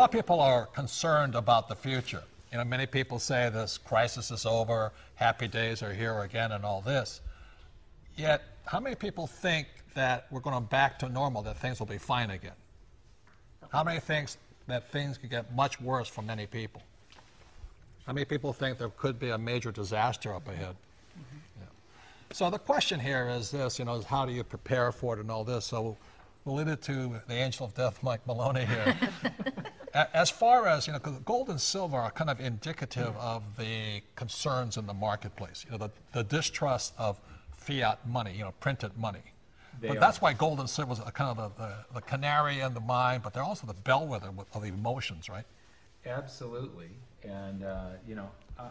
lot of people are concerned about the future. You know, many people say this crisis is over, happy days are here again and all this. Yet, how many people think that we're going back to normal, that things will be fine again? How many think that things could get much worse for many people? How many people think there could be a major disaster up ahead? Yeah. So the question here is this, you know, is how do you prepare for it and all this? So we'll leave it to the angel of death, Mike Maloney here. As far as, you know, because gold and silver are kind of indicative of the concerns in the marketplace, you know, the distrust of fiat money, you know, printed money. But that's why gold and silver is kind of the canary in the mine, but they're also the bellwether of emotions, right? Absolutely. And, you know,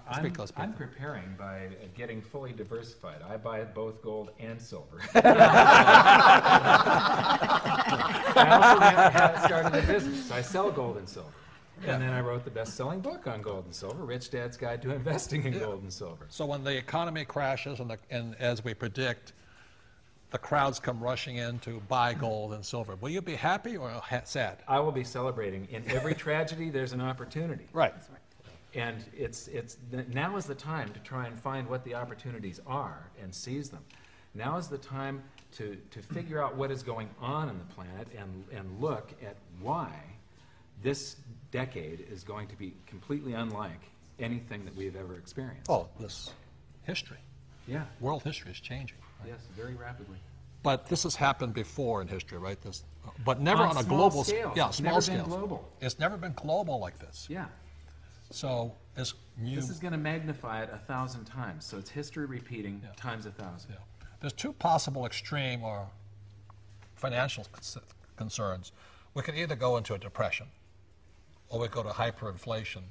I'm preparing by getting fully diversified. I buy both gold and silver. I also started a business. I sell gold and silver. Yeah. And then I wrote the best-selling book on gold and silver, Rich Dad's Guide to Investing in Gold and Silver. So when the economy crashes and as we predict, the crowds come rushing in to buy gold and silver, will you be happy or sad? I will be celebrating. In every tragedy, there's an opportunity. Right. And now is the time to try and find what the opportunities are and seize them. Now is the time to figure out what is going on in the planet and look at why this decade is going to be completely unlike anything that we've ever experienced. Oh, this history. Yeah. World history is changing. Right? Yes, very rapidly. But this has happened before in history, right? But never on a global scale. Yeah, small scale. It's never been global. It's never been global like this. Yeah. So this is going to magnify it 1,000 times. So it's history repeating times 1,000. Yeah. There's two possible extreme or financial concerns. We could either go into a depression, or we go to hyperinflation,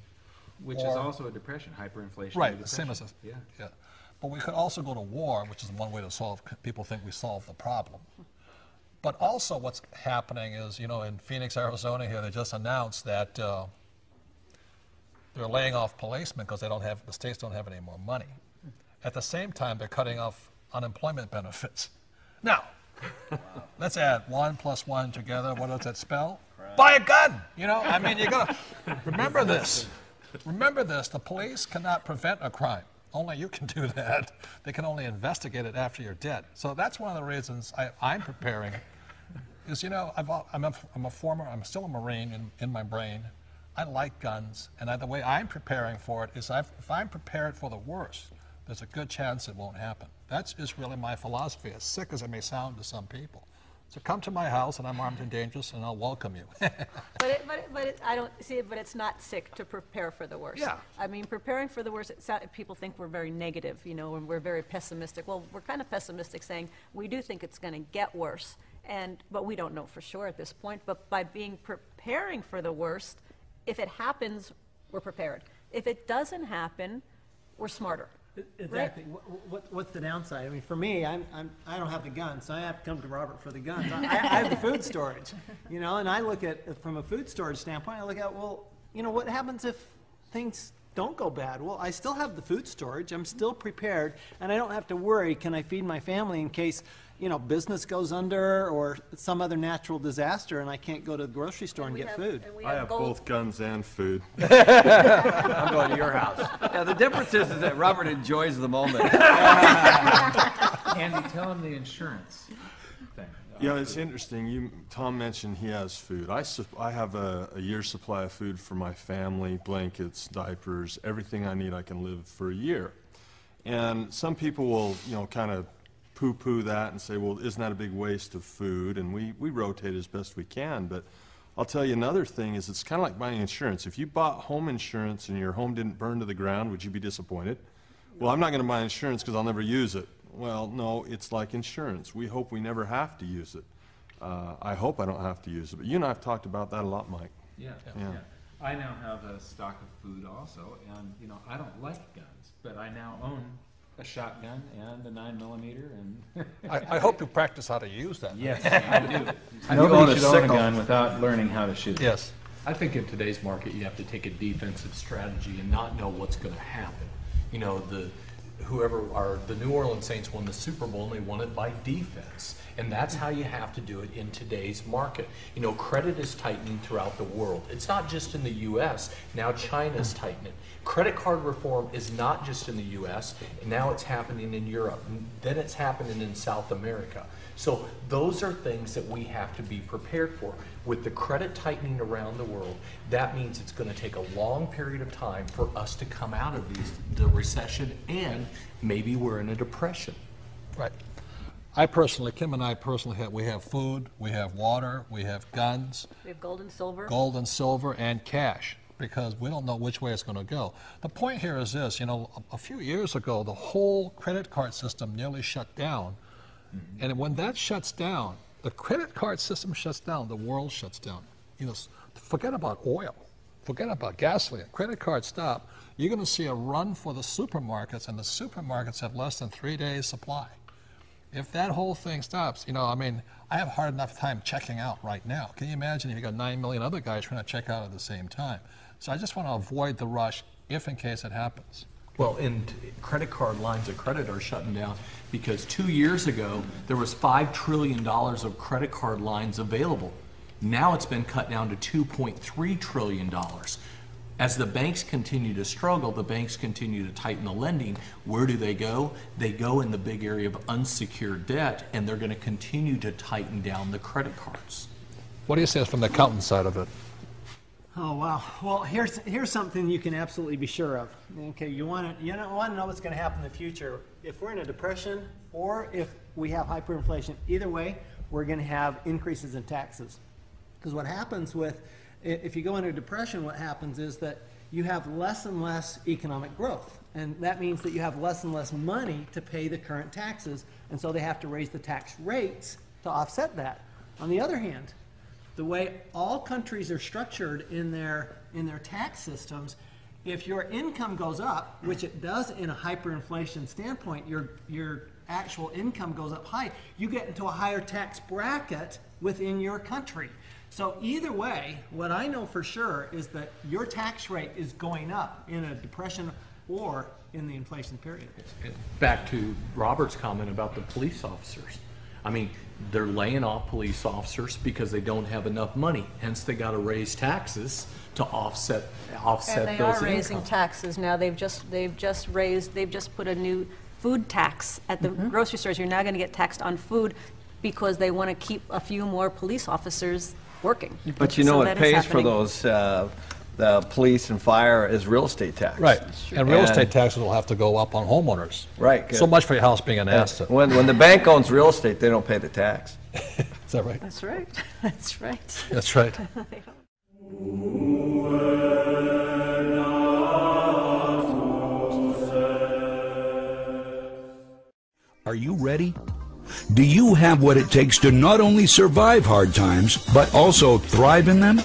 which is also a depression, hyperinflation. Right. The same as yeah. But we could also go to war, which is one way to solve. People think we solve the problem. But also, what's happening is, you know, in Phoenix, Arizona, here they just announced that. They're laying off policemen because the states don't have any more money. At the same time, they're cutting off unemployment benefits. Now, let's add 1 + 1 together. What does that spell? Right. Buy a gun. You know, I mean, you gotta remember this. Remember this. The police cannot prevent a crime. Only you can do that. They can only investigate it after you're dead. So that's one of the reasons I'm preparing. Is, you know, I'm still a Marine in my brain. I like guns, and the way I'm preparing for it is if I'm prepared for the worst, there's a good chance it won't happen. That's just really my philosophy, as sick as it may sound to some people. So come to my house, and I'm armed and dangerous, and I'll welcome you. I don't see it, but it's not sick to prepare for the worst. Yeah. I mean, preparing for the worst, people think we're very negative, you know, and we're very pessimistic. Well, we're kind of pessimistic, saying we do think it's going to get worse, but we don't know for sure at this point. But by preparing for the worst, if it happens, we're prepared. If it doesn't happen, we're smarter. Exactly. Right? What's the downside? I mean, for me, I don't have the gun, so I have to come to Robert for the guns. I have the food storage, you know, and I look at, from a food storage standpoint, I look at, well, you know, what happens if things don't go bad? Well, I still have the food storage. I'm still prepared, and I don't have to worry, can I feed my family in case, you know, business goes under or some other natural disaster and I can't go to the grocery store and get food. I have both guns and food. I'm going to your house. Yeah, the difference is that Robert enjoys the moment. Andy, tell him the insurance thing. Yeah, it's interesting. Tom mentioned he has food. I have a year's supply of food for my family, blankets, diapers, everything I need. I can live for a year. And some people will, you know, kind of poo-poo that and say, well, isn't that a big waste of food? And we rotate as best we can. But I'll tell you another thing is it's kind of like buying insurance. If you bought home insurance and your home didn't burn to the ground, would you be disappointed? Well, I'm not going to buy insurance because I'll never use it. Well, no, it's like insurance. We hope we never have to use it. I hope I don't have to use it. But you and I have talked about that a lot, Mike. Yeah. I now have a stock of food also, and you know, I don't like guns, but I now own a shotgun and a 9mm, and I hope you practice how to use that. Yes, I do. Nobody should own a gun without learning how to shoot it. Yes. I think in today's market, you have to take a defensive strategy and not know what's going to happen. You know, the New Orleans Saints won the Super Bowl, and they won it by defense. And that's how you have to do it in today's market. You know, credit is tightening throughout the world. It's not just in the U.S. Now China's tightening. Credit card reform is not just in the U.S. And now it's happening in Europe. And then it's happening in South America. So those are things that we have to be prepared for. With the credit tightening around the world, that means it's going to take a long period of time for us to come out of the recession, and maybe we're in a depression. Right. Kim and I personally we have food, we have water, we have guns. We have gold and silver, and cash, because we don't know which way it's going to go. The point here is this, you know, a few years ago, the whole credit card system nearly shut down. Mm-hmm. And when that shuts down, the credit card system shuts down, the world shuts down. You know, forget about oil, forget about gasoline, credit cards stop. You're going to see a run for the supermarkets, and the supermarkets have less than 3 days supply. If that whole thing stops, you know, I mean, I have a hard enough time checking out right now. Can you imagine if you got 9 million other guys trying to check out at the same time? So I just want to avoid the rush if in case it happens. Well, and credit card lines of credit are shutting down because 2 years ago, there was $5 trillion of credit card lines available. Now it's been cut down to $2.3 trillion. As the banks continue to struggle, the banks continue to tighten the lending. Where do they go? They go in the big area of unsecured debt, and they're going to continue to tighten down the credit cards. What do you say from the accountant side of it? Oh wow! Well, here's something you can absolutely be sure of. Okay, you want to know what's going to happen in the future. If we're in a depression or if we have hyperinflation, either way, we're going to have increases in taxes. Because what happens if you go into a depression, what happens is that you have less and less economic growth, and that means that you have less and less money to pay the current taxes, and so they have to raise the tax rates to offset that. On the other hand, the way all countries are structured in their tax systems, if your income goes up, which it does in a hyperinflation standpoint, your actual income goes up high, you get into a higher tax bracket within your country. So either way, what I know for sure is that your tax rate is going up in a depression or in the inflation period. Back to Robert's comment about the police officers. I mean, they're laying off police officers because they don't have enough money. Hence, they got to raise taxes to offset those and they are raising incomes. taxes now. They've just put a new food tax at the grocery stores. You're now going to get taxed on food because they want to keep a few more police officers working. But you know So what that is pays for happening. those, the police and fire is real estate tax. Right, and real estate taxes will have to go up on homeowners. Right. So much for your house being an asset. When the bank owns real estate, they don't pay the tax. Is that right? That's right. That's right. That's right. Are you ready? Do you have what it takes to not only survive hard times, but also thrive in them?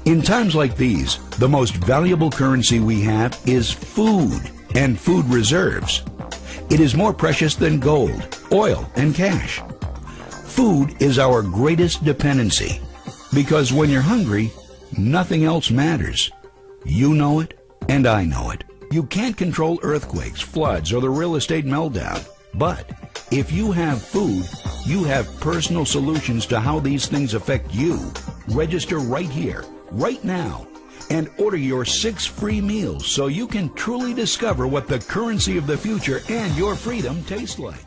In times like these, the most valuable currency we have is food and food reserves. It is more precious than gold, oil, and cash. Food is our greatest dependency, because when you're hungry, nothing else matters. You know it, and I know it. You can't control earthquakes, floods, or the real estate meltdown. But if you have food, you have personal solutions to how these things affect you. Register right here, right now, and order your 6 free meals so you can truly discover what the currency of the future and your freedom taste like.